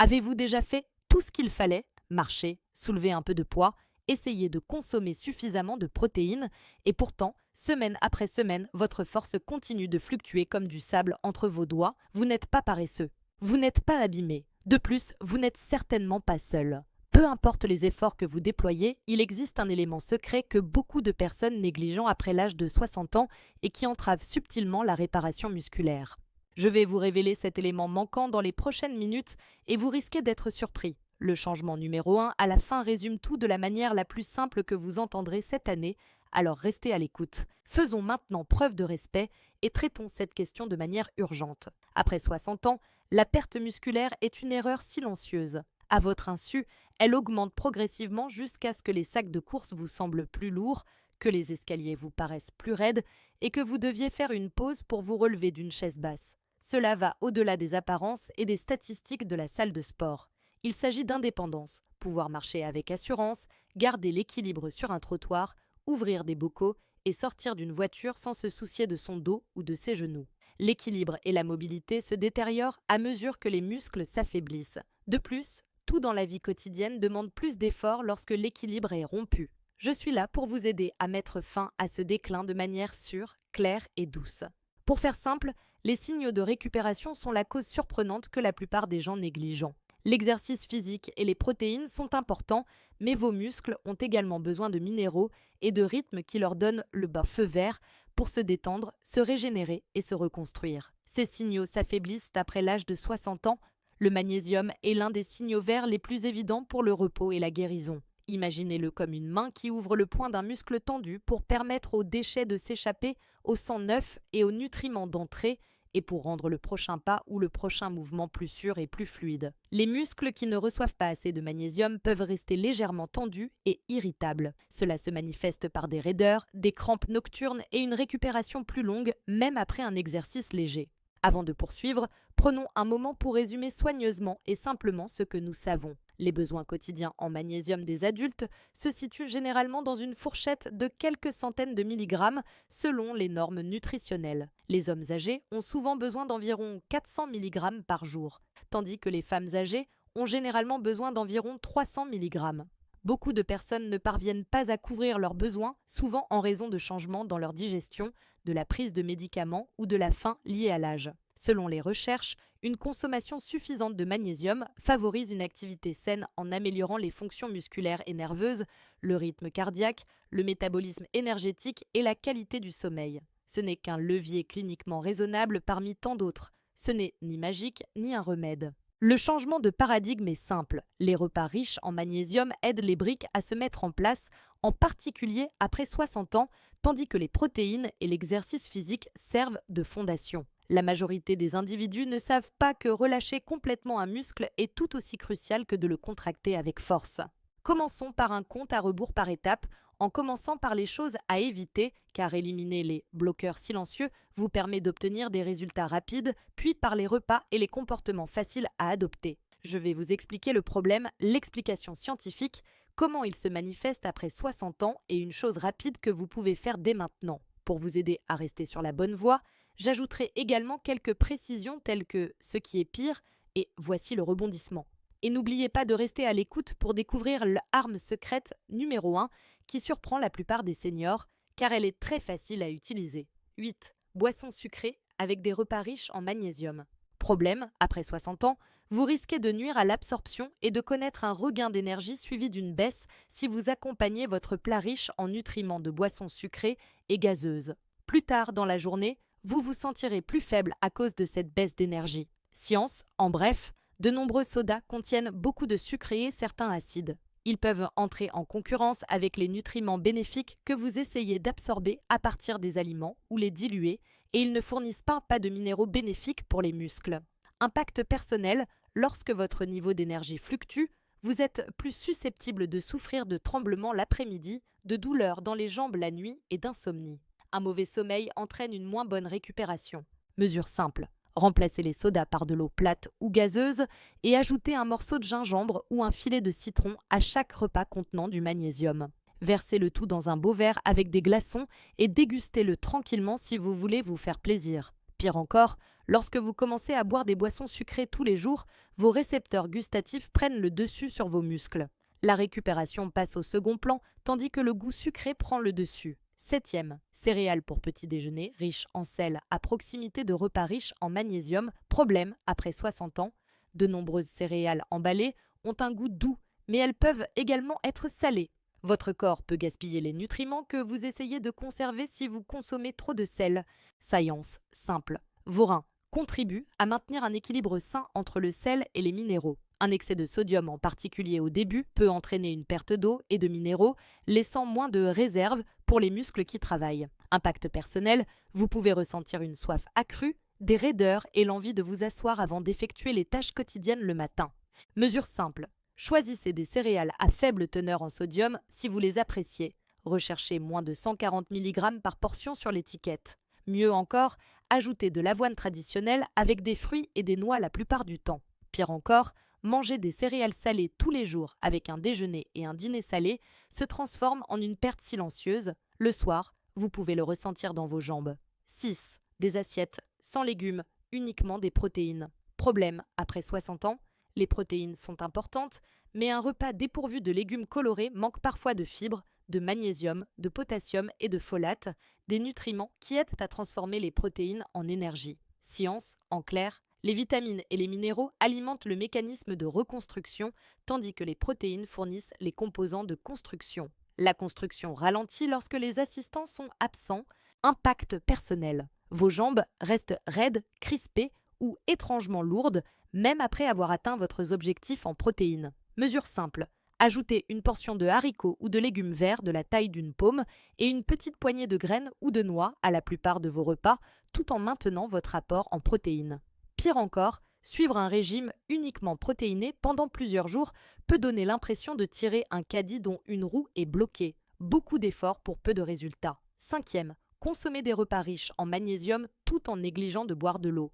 Avez-vous déjà fait tout ce qu'il fallait? Marcher, soulever un peu de poids, essayer de consommer suffisamment de protéines, et pourtant, semaine après semaine, votre force continue de fluctuer comme du sable entre vos doigts. Vous n'êtes pas paresseux. Vous n'êtes pas abîmé. De plus, vous n'êtes certainement pas seul. Peu importe les efforts que vous déployez, il existe un élément secret que beaucoup de personnes négligent après l'âge de 60 ans et qui entrave subtilement la réparation musculaire. Je vais vous révéler cet élément manquant dans les prochaines minutes et vous risquez d'être surpris. Le changement numéro 1 à la fin résume tout de la manière la plus simple que vous entendrez cette année, alors restez à l'écoute. Faisons maintenant preuve de respect et traitons cette question de manière urgente. Après 60 ans, la perte musculaire est une erreur silencieuse. À votre insu, elle augmente progressivement jusqu'à ce que les sacs de course vous semblent plus lourds, que les escaliers vous paraissent plus raides et que vous deviez faire une pause pour vous relever d'une chaise basse. Cela va au-delà des apparences et des statistiques de la salle de sport. Il s'agit d'indépendance, pouvoir marcher avec assurance, garder l'équilibre sur un trottoir, ouvrir des bocaux et sortir d'une voiture sans se soucier de son dos ou de ses genoux. L'équilibre et la mobilité se détériorent à mesure que les muscles s'affaiblissent. De plus, tout dans la vie quotidienne demande plus d'efforts lorsque l'équilibre est rompu. Je suis là pour vous aider à mettre fin à ce déclin de manière sûre, claire et douce. Pour faire simple, les signaux de récupération sont la cause surprenante que la plupart des gens négligent. L'exercice physique et les protéines sont importants, mais vos muscles ont également besoin de minéraux et de rythmes qui leur donnent le feu vert pour se détendre, se régénérer et se reconstruire. Ces signaux s'affaiblissent après l'âge de 60 ans. Le magnésium est l'un des signaux verts les plus évidents pour le repos et la guérison. Imaginez-le comme une main qui ouvre le poing d'un muscle tendu pour permettre aux déchets de s'échapper, au sang neuf et aux nutriments d'entrer, et pour rendre le prochain pas ou le prochain mouvement plus sûr et plus fluide. Les muscles qui ne reçoivent pas assez de magnésium peuvent rester légèrement tendus et irritables. Cela se manifeste par des raideurs, des crampes nocturnes et une récupération plus longue, même après un exercice léger. Avant de poursuivre, prenons un moment pour résumer soigneusement et simplement ce que nous savons. Les besoins quotidiens en magnésium des adultes se situent généralement dans une fourchette de quelques centaines de milligrammes selon les normes nutritionnelles. Les hommes âgés ont souvent besoin d'environ 400 mg par jour, tandis que les femmes âgées ont généralement besoin d'environ 300 mg. Beaucoup de personnes ne parviennent pas à couvrir leurs besoins, souvent en raison de changements dans leur digestion, de la prise de médicaments ou de la faim liée à l'âge. Selon les recherches, une consommation suffisante de magnésium favorise une activité saine en améliorant les fonctions musculaires et nerveuses, le rythme cardiaque, le métabolisme énergétique et la qualité du sommeil. Ce n'est qu'un levier cliniquement raisonnable parmi tant d'autres. Ce n'est ni magique ni un remède. Le changement de paradigme est simple. Les repas riches en magnésium aident les briques à se mettre en place, en particulier après 60 ans, tandis que les protéines et l'exercice physique servent de fondation. La majorité des individus ne savent pas que relâcher complètement un muscle est tout aussi crucial que de le contracter avec force. Commençons par un compte à rebours par étapes, en commençant par les choses à éviter, car éliminer les bloqueurs silencieux vous permet d'obtenir des résultats rapides, puis par les repas et les comportements faciles à adopter. Je vais vous expliquer le problème, l'explication scientifique, comment il se manifeste après 60 ans et une chose rapide que vous pouvez faire dès maintenant. Pour vous aider à rester sur la bonne voie, j'ajouterai également quelques précisions telles que ce qui est pire et voici le rebondissement. Et n'oubliez pas de rester à l'écoute pour découvrir l'arme secrète numéro 1 qui surprend la plupart des seniors car elle est très facile à utiliser. 8. Boissons sucrées avec des repas riches en magnésium. Problème, après 60 ans, vous risquez de nuire à l'absorption et de connaître un regain d'énergie suivi d'une baisse si vous accompagnez votre plat riche en nutriments de boissons sucrées et gazeuses. Plus tard dans la journée, vous vous sentirez plus faible à cause de cette baisse d'énergie. Science, en bref, de nombreux sodas contiennent beaucoup de sucre et certains acides. Ils peuvent entrer en concurrence avec les nutriments bénéfiques que vous essayez d'absorber à partir des aliments ou les diluer et ils ne fournissent pas de minéraux bénéfiques pour les muscles. Impact personnel, lorsque votre niveau d'énergie fluctue, vous êtes plus susceptible de souffrir de tremblements l'après-midi, de douleurs dans les jambes la nuit et d'insomnie. Un mauvais sommeil entraîne une moins bonne récupération. Mesure simple. Remplacez les sodas par de l'eau plate ou gazeuse et ajoutez un morceau de gingembre ou un filet de citron à chaque repas contenant du magnésium. Versez le tout dans un beau verre avec des glaçons et dégustez-le tranquillement si vous voulez vous faire plaisir. Pire encore, Lorsque vous commencez à boire des boissons sucrées tous les jours, vos récepteurs gustatifs prennent le dessus sur vos muscles. La récupération passe au second plan, tandis que le goût sucré prend le dessus. Septième, céréales pour petit déjeuner, riches en sel à proximité de repas riches en magnésium. Problème, après 60 ans, de nombreuses céréales emballées ont un goût doux, mais elles peuvent également être salées. Votre corps peut gaspiller les nutriments que vous essayez de conserver si vous consommez trop de sel. Science simple. Vos reins contribuent à maintenir un équilibre sain entre le sel et les minéraux. Un excès de sodium, en particulier au début, peut entraîner une perte d'eau et de minéraux, laissant moins de réserve pour les muscles qui travaillent. Impact personnel, vous pouvez ressentir une soif accrue, des raideurs et l'envie de vous asseoir avant d'effectuer les tâches quotidiennes le matin. Mesure simple. Choisissez des céréales à faible teneur en sodium si vous les appréciez. Recherchez moins de 140 mg par portion sur l'étiquette. Mieux encore, ajoutez de l'avoine traditionnelle avec des fruits et des noix la plupart du temps. Pire encore, manger des céréales salées tous les jours avec un déjeuner et un dîner salé se transforme en une perte silencieuse. Le soir, vous pouvez le ressentir dans vos jambes. 6. Des assiettes sans légumes, uniquement des protéines. Problème, après 60 ans, les protéines sont importantes, mais un repas dépourvu de légumes colorés manque parfois de fibres, de magnésium, de potassium et de folate, des nutriments qui aident à transformer les protéines en énergie. Science, en clair, les vitamines et les minéraux alimentent le mécanisme de reconstruction, tandis que les protéines fournissent les composants de construction. La construction ralentit lorsque les assistants sont absents. Impact personnel. Vos jambes restent raides, crispées ou étrangement lourdes, même après avoir atteint votre objectif en protéines. Mesure simple. Ajoutez une portion de haricots ou de légumes verts de la taille d'une paume et une petite poignée de graines ou de noix à la plupart de vos repas, tout en maintenant votre apport en protéines. Pire encore, suivre un régime uniquement protéiné pendant plusieurs jours peut donner l'impression de tirer un caddie dont une roue est bloquée. Beaucoup d'efforts pour peu de résultats. Cinquième, consommer des repas riches en magnésium tout en négligeant de boire de l'eau.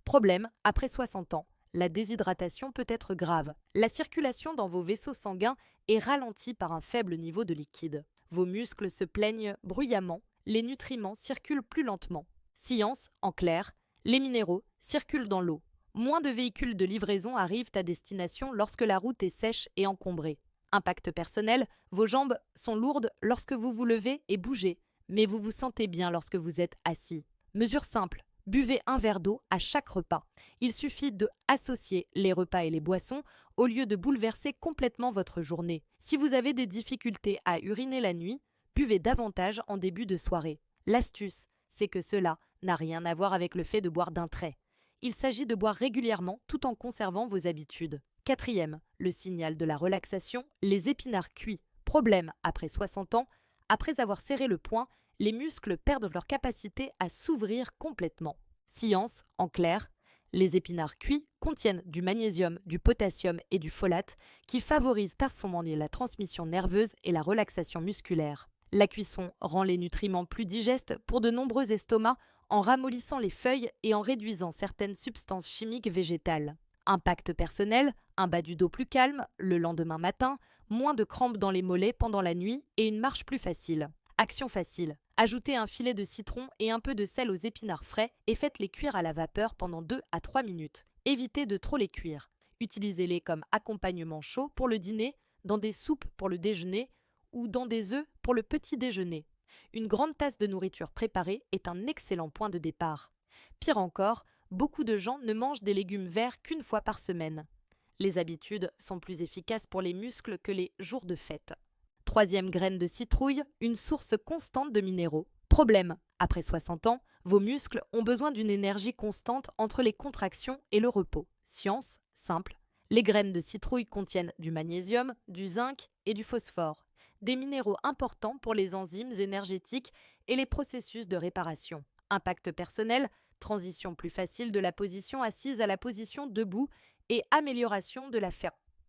Problème, après 60 ans, la déshydratation peut être grave. La circulation dans vos vaisseaux sanguins est ralentie par un faible niveau de liquide. Vos muscles se plaignent bruyamment, les nutriments circulent plus lentement. Science, en clair, les minéraux circulent dans l'eau. Moins de véhicules de livraison arrivent à destination lorsque la route est sèche et encombrée. Impact personnel, vos jambes sont lourdes lorsque vous vous levez et bougez, mais vous vous sentez bien lorsque vous êtes assis. Mesure simple. Buvez un verre d'eau à chaque repas. Il suffit de associer les repas et les boissons au lieu de bouleverser complètement votre journée. Si vous avez des difficultés à uriner la nuit, buvez davantage en début de soirée. L'astuce, c'est que cela n'a rien à voir avec le fait de boire d'un trait. Il s'agit de boire régulièrement tout en conservant vos habitudes. Quatrième, le signal de la relaxation, les épinards cuits. Problème après 60 ans, après avoir serré le poing, les muscles perdent leur capacité à s'ouvrir complètement. Science, en clair, les épinards cuits contiennent du magnésium, du potassium et du folate qui favorisent à son moment la transmission nerveuse et la relaxation musculaire. La cuisson rend les nutriments plus digestes pour de nombreux estomacs en ramollissant les feuilles et en réduisant certaines substances chimiques végétales. Impact personnel, un bas du dos plus calme le lendemain matin, moins de crampes dans les mollets pendant la nuit et une marche plus facile. Action facile. Ajoutez un filet de citron et un peu de sel aux épinards frais et faites-les cuire à la vapeur pendant 2 à 3 minutes. Évitez de trop les cuire. Utilisez-les comme accompagnement chaud pour le dîner, dans des soupes pour le déjeuner ou dans des œufs pour le petit déjeuner. Une grande tasse de nourriture préparée est un excellent point de départ. Pire encore, beaucoup de gens ne mangent des légumes verts qu'une fois par semaine. Les habitudes sont plus efficaces pour les muscles que les jours de fête. Troisième graine de citrouille, une source constante de minéraux. Problème, après 60 ans, vos muscles ont besoin d'une énergie constante entre les contractions et le repos. Science, simple. Les graines de citrouille contiennent du magnésium, du zinc et du phosphore, des minéraux importants pour les enzymes énergétiques et les processus de réparation. Impact personnel, transition plus facile de la position assise à la position debout et amélioration de la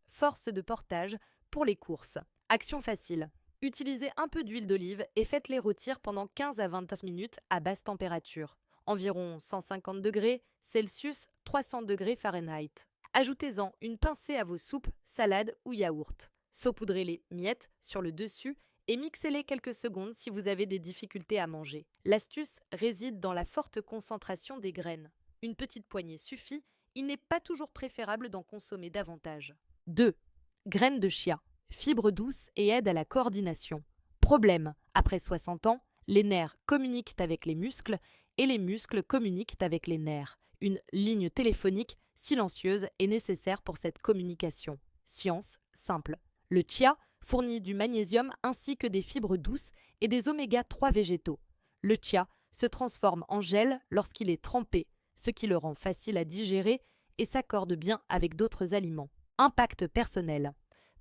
force de portage pour les courses. Action facile. Utilisez un peu d'huile d'olive et faites-les rôtir pendant 15 à 20 minutes à basse température, environ 150 degrés Celsius, 300 degrés Fahrenheit. Ajoutez-en une pincée à vos soupes, salades ou yaourts. Saupoudrez les miettes sur le dessus et mixez-les quelques secondes si vous avez des difficultés à manger. L'astuce réside dans la forte concentration des graines. Une petite poignée suffit, il n'est pas toujours préférable d'en consommer davantage. 2. Graines de chia. Fibres douces et aide à la coordination. Problème: après 60 ans, les nerfs communiquent avec les muscles et les muscles communiquent avec les nerfs. Une ligne téléphonique silencieuse est nécessaire pour cette communication. Science simple. Le chia fournit du magnésium ainsi que des fibres douces et des oméga-3 végétaux. Le chia se transforme en gel lorsqu'il est trempé, ce qui le rend facile à digérer et s'accorde bien avec d'autres aliments. Impact personnel.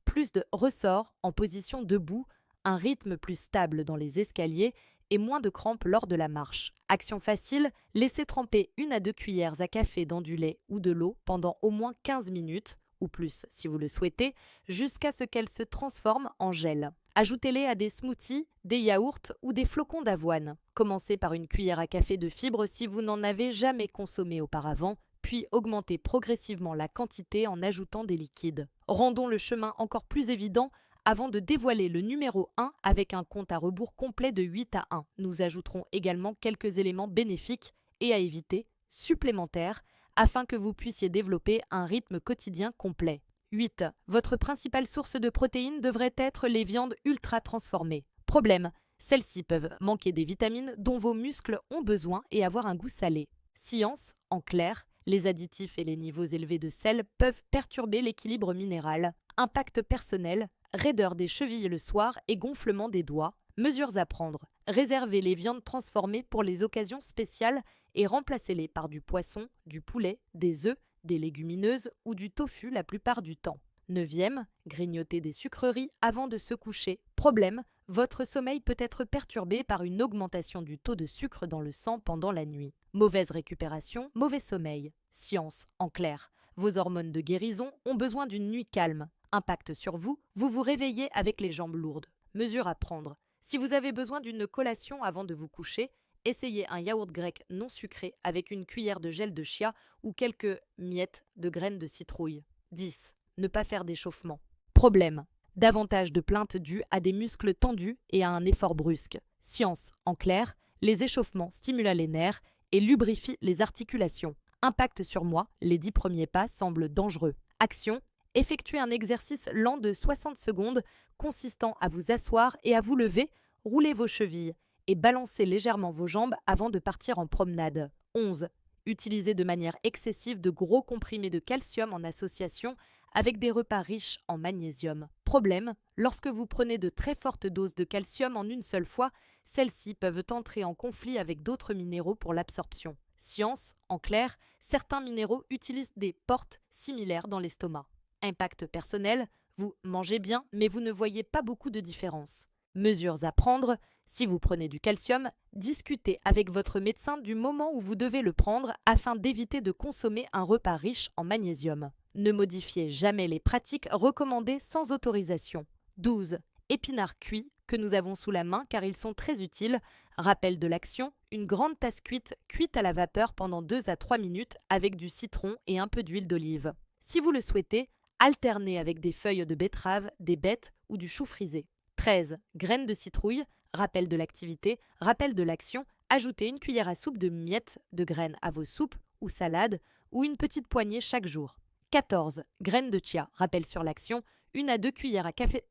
Plus de ressort en position debout, un rythme plus stable dans les escaliers et moins de crampes lors de la marche. Action facile, laissez tremper 1 à 2 cuillères à café dans du lait ou de l'eau pendant au moins 15 minutes, ou plus si vous le souhaitez, jusqu'à ce qu'elle se transforme en gel. Ajoutez-les à des smoothies, des yaourts ou des flocons d'avoine. Commencez par une cuillère à café de fibres si vous n'en avez jamais consommé auparavant, puis augmentez progressivement la quantité en ajoutant des liquides. Rendons le chemin encore plus évident avant de dévoiler le numéro 1 avec un compte à rebours complet de 8 à 1. Nous ajouterons également quelques éléments bénéfiques et à éviter, supplémentaires, afin que vous puissiez développer un rythme quotidien complet. 8. Votre principale source de protéines devrait être les viandes ultra transformées. Problème: celles-ci peuvent manquer des vitamines dont vos muscles ont besoin et avoir un goût salé. Science, en clair, les additifs et les niveaux élevés de sel peuvent perturber l'équilibre minéral. Impact personnel: raideur des chevilles le soir et gonflement des doigts. Mesures à prendre: réservez les viandes transformées pour les occasions spéciales et remplacez-les par du poisson, du poulet, des œufs, des légumineuses ou du tofu la plupart du temps. 9e, grignoter des sucreries avant de se coucher. Problème: votre sommeil peut être perturbé par une augmentation du taux de sucre dans le sang pendant la nuit. Mauvaise récupération, mauvais sommeil. Science, en clair, vos hormones de guérison ont besoin d'une nuit calme. Impact sur vous, vous vous réveillez avec les jambes lourdes. Mesures à prendre: si vous avez besoin d'une collation avant de vous coucher, essayez un yaourt grec non sucré avec une cuillère de gel de chia ou quelques miettes de graines de citrouille. 10. Ne pas faire d'échauffement. Problème: davantage de plaintes dues à des muscles tendus et à un effort brusque. Science, en clair, les échauffements stimulent les nerfs et lubrifient les articulations. Impact sur moi, les 10 premiers pas semblent dangereux. Action: effectuez un exercice lent de 60 secondes consistant à vous asseoir et à vous lever, roulez vos chevilles et balancez légèrement vos jambes avant de partir en promenade. 11. Utilisez de manière excessive de gros comprimés de calcium en association avec des repas riches en magnésium. Problème: lorsque vous prenez de très fortes doses de calcium en une seule fois, celles-ci peuvent entrer en conflit avec d'autres minéraux pour l'absorption. Science, en clair, certains minéraux utilisent des portes similaires dans l'estomac. Impact personnel: vous mangez bien, mais vous ne voyez pas beaucoup de différence. Mesures à prendre: si vous prenez du calcium, discutez avec votre médecin du moment où vous devez le prendre afin d'éviter de consommer un repas riche en magnésium. Ne modifiez jamais les pratiques recommandées sans autorisation. 12. Épinards cuits que nous avons sous la main car ils sont très utiles. Rappel de l'action: une grande tasse cuite à la vapeur pendant 2 à 3 minutes avec du citron et un peu d'huile d'olive. Si vous le souhaitez, alternez avec des feuilles de betterave, des bettes ou du chou frisé. 13. Graines de citrouille. Rappel de l'activité, rappel de l'action. Ajoutez une cuillère à soupe de miettes de graines à vos soupes ou salades ou une petite poignée chaque jour. 14. Graines de chia. Rappel sur l'action. 1 à 2 cuillères à café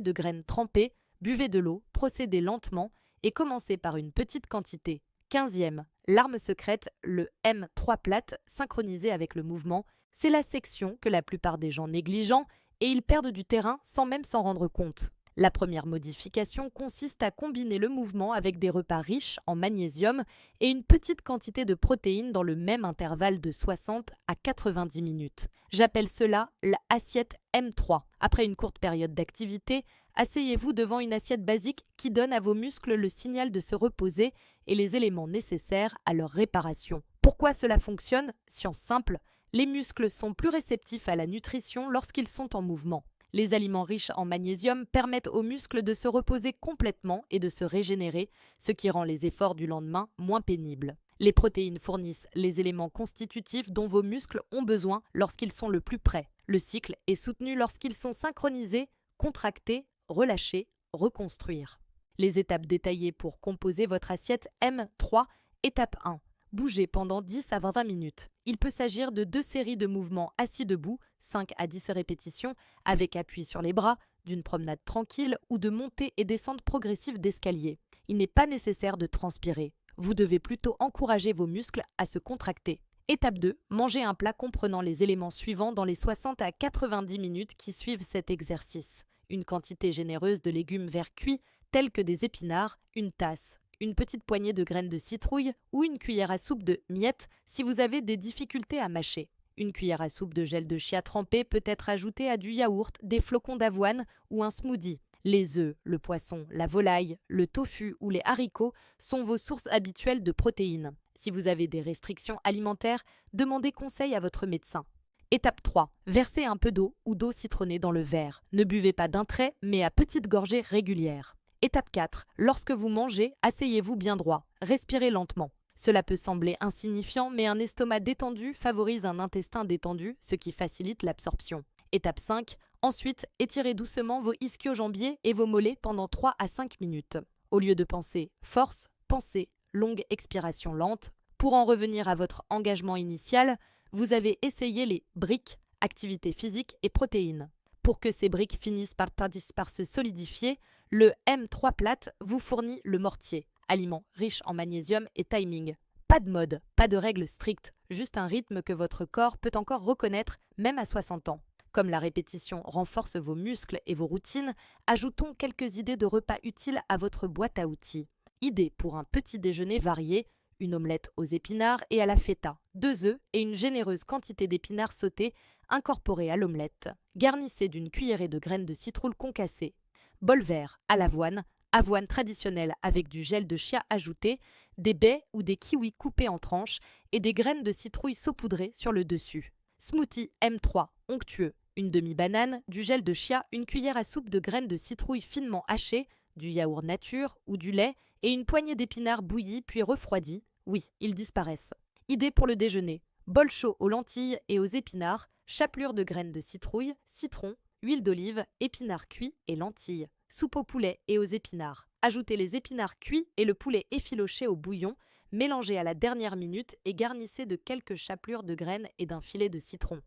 de graines trempées. Buvez de l'eau, procédez lentement et commencez par une petite quantité. 15e. L'arme secrète, le M3 plate, synchronisé avec le mouvement. C'est la section que la plupart des gens négligent et ils perdent du terrain sans même s'en rendre compte. La première modification consiste à combiner le mouvement avec des repas riches en magnésium et une petite quantité de protéines dans le même intervalle de 60 à 90 minutes. J'appelle cela l'assiette M3. Après une courte période d'activité, asseyez-vous devant une assiette basique qui donne à vos muscles le signal de se reposer et les éléments nécessaires à leur réparation. Pourquoi cela fonctionne? Science simple: les muscles sont plus réceptifs à la nutrition lorsqu'ils sont en mouvement. Les aliments riches en magnésium permettent aux muscles de se reposer complètement et de se régénérer, ce qui rend les efforts du lendemain moins pénibles. Les protéines fournissent les éléments constitutifs dont vos muscles ont besoin lorsqu'ils sont le plus près. Le cycle est soutenu lorsqu'ils sont synchronisés, contractés, relâchés, reconstruire. Les étapes détaillées pour composer votre assiette M3. Étape 1. Bougez pendant 10 à 20 minutes. Il peut s'agir de 2 séries de mouvements assis debout, 5 à 10 répétitions, avec appui sur les bras, d'une promenade tranquille ou de montée et descente progressive d'escalier. Il n'est pas nécessaire de transpirer. Vous devez plutôt encourager vos muscles à se contracter. Étape 2. Mangez un plat comprenant les éléments suivants dans les 60 à 90 minutes qui suivent cet exercice. Une quantité généreuse de légumes verts cuits, tels que des épinards, une tasse, une petite poignée de graines de citrouille ou une cuillère à soupe de miettes si vous avez des difficultés à mâcher. Une cuillère à soupe de gel de chia trempé peut être ajoutée à du yaourt, des flocons d'avoine ou un smoothie. Les œufs, le poisson, la volaille, le tofu ou les haricots sont vos sources habituelles de protéines. Si vous avez des restrictions alimentaires, demandez conseil à votre médecin. Étape 3. Versez un peu d'eau ou d'eau citronnée dans le verre. Ne buvez pas d'un trait, mais à petites gorgées régulières. Étape 4. Lorsque vous mangez, asseyez-vous bien droit. Respirez lentement. Cela peut sembler insignifiant, mais un estomac détendu favorise un intestin détendu, ce qui facilite l'absorption. Étape 5. Ensuite, étirez doucement vos ischio-jambiers et vos mollets pendant 3 à 5 minutes. Au lieu de penser force, pensez longue expiration lente. Pour en revenir à votre engagement initial, vous avez essayé les briques, activité physique et protéines. Pour que ces briques finissent par se solidifier, le M3 plate vous fournit le mortier, aliment riche en magnésium et timing. Pas de mode, pas de règles strictes, juste un rythme que votre corps peut encore reconnaître même à 60 ans. Comme la répétition renforce vos muscles et vos routines, ajoutons quelques idées de repas utiles à votre boîte à outils. Idées pour un petit déjeuner varié, une omelette aux épinards et à la feta, 2 œufs et une généreuse quantité d'épinards sautés incorporés à l'omelette. Garnissez d'une cuillerée de graines de citrouille concassées. Bol vert à l'avoine, avoine traditionnelle avec du gel de chia ajouté, des baies ou des kiwis coupés en tranches et des graines de citrouille saupoudrées sur le dessus. Smoothie M3 onctueux, une demi-banane, du gel de chia, une cuillère à soupe de graines de citrouille finement hachées, du yaourt nature ou du lait et une poignée d'épinards bouillis puis refroidis. Oui, ils disparaissent. Idée pour le déjeuner. Bol chaud aux lentilles et aux épinards, chapelure de graines de citrouille, citron, huile d'olive, épinards cuits et lentilles. Soupe au poulet et aux épinards. Ajoutez les épinards cuits et le poulet effiloché au bouillon, mélangez à la dernière minute et garnissez de quelques chapelures de graines et d'un filet de citron.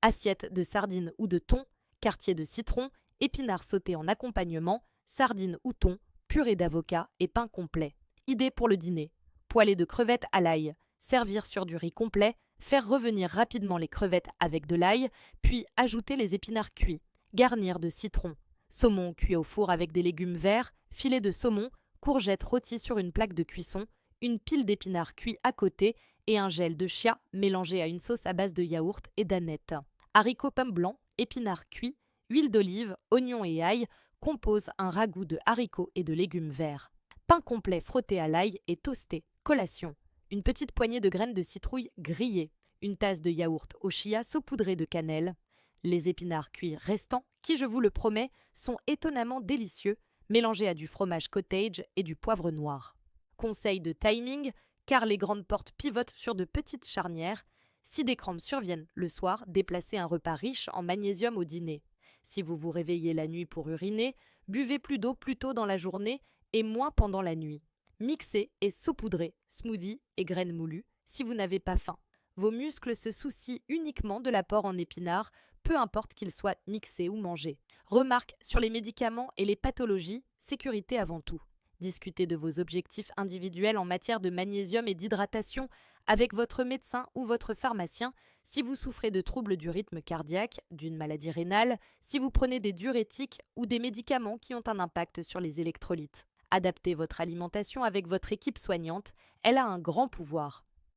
Assiette de sardines ou de thon, quartier de citron, épinards sautés en accompagnement, sardines ou thon, purée d'avocat et pain complet. Idée pour le dîner. Poêlée de crevettes à l'ail. Servir sur du riz complet, faire revenir rapidement les crevettes avec de l'ail, puis ajouter les épinards cuits. Garnir de citron. Saumon cuit au four avec des légumes verts, filet de saumon, courgettes rôties sur une plaque de cuisson, une pile d'épinards cuits à côté et un gel de chia mélangé à une sauce à base de yaourt et d'aneth. Haricots pommes blancs, épinards cuits, huile d'olive, oignons et ail composent un ragoût de haricots et de légumes verts. Pain complet frotté à l'ail et toasté. Collation. Une petite poignée de graines de citrouille grillées. Une tasse de yaourt au chia saupoudré de cannelle. Les épinards cuits restants, qui je vous le promets, sont étonnamment délicieux, mélangés à du fromage cottage et du poivre noir. Conseil de timing, car les grandes portes pivotent sur de petites charnières. Si des crampes surviennent le soir, déplacez un repas riche en magnésium au dîner. Si vous vous réveillez la nuit pour uriner, buvez plus d'eau plus tôt dans la journée et moins pendant la nuit. Mixez et saupoudrez smoothie et graines moulues si vous n'avez pas faim. Vos muscles se soucient uniquement de l'apport en épinards, peu importe qu'ils soient mixés ou mangés. Remarque sur les médicaments et les pathologies, sécurité avant tout. Discutez de vos objectifs individuels en matière de magnésium et d'hydratation avec votre médecin ou votre pharmacien si vous souffrez de troubles du rythme cardiaque, d'une maladie rénale, si vous prenez des diurétiques ou des médicaments qui ont un impact sur les électrolytes. Adaptez votre alimentation avec votre équipe soignante, elle a un grand pouvoir.